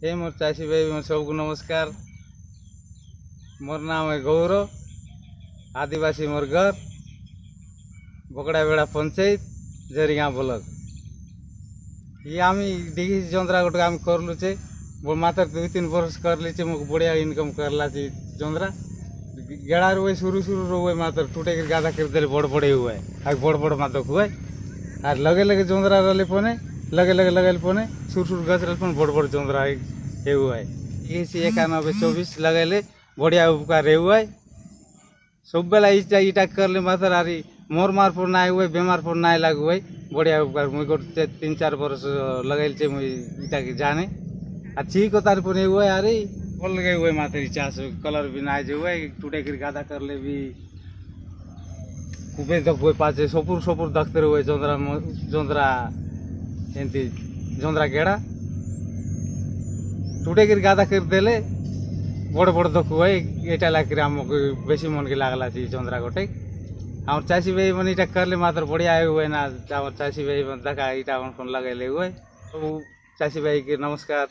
हे मोर चाषी भाई मोर सबको नमस्कार। मोर नाम है गौरव, आदिवासी मोर घर, बकड़ाबेड़ा पंचायत, जरिगाँ ब्लॉक। ये आमी डिगी जोंद्रा गोटे आम करलु छे मात्र 2-3 वर्ष कर ली छे। मुझे बढ़िया इनकम करला छे जोंद्रा गेड़ा रुए शुरू रुए मात्र टूटे के गादा कर देले बड़ बड़े हुए आग बड़ मातक हुए और लगे जोंद्रा रले पने लगे पने सुर गच रल पन बड़ जोंद्रा हे हुए। ये 9124 लगेले बढ़िया उपकार हुए सब बेला इटा करले मात्र आरी मोर मार पर ना हुए बेमार पर ना लाग हुए बढ़िया उपकार मुई को 3-4 वर्ष लगेल छे मुई इटा के जाने अच्छी को तार पर हुए अरे बोल गए हुए मात्र चाष कलर भी ना हुए टूटे कर गादा करले भी खूबे दख हुए पाचे सपुर दखते हुए जोंद्रा एंती जोंद्रा गेड़ा टूटे कर गादा कर देले बड़ दख हुए एटा लाग आमको बेसी मन के लागला जोंद्रा गोटे आम चाषी भाई मन इटा करले मात्र बढ़िया हुए ना चाषी भाई देखा इटा लगे हुए। चाषी भाई के नमस्कार।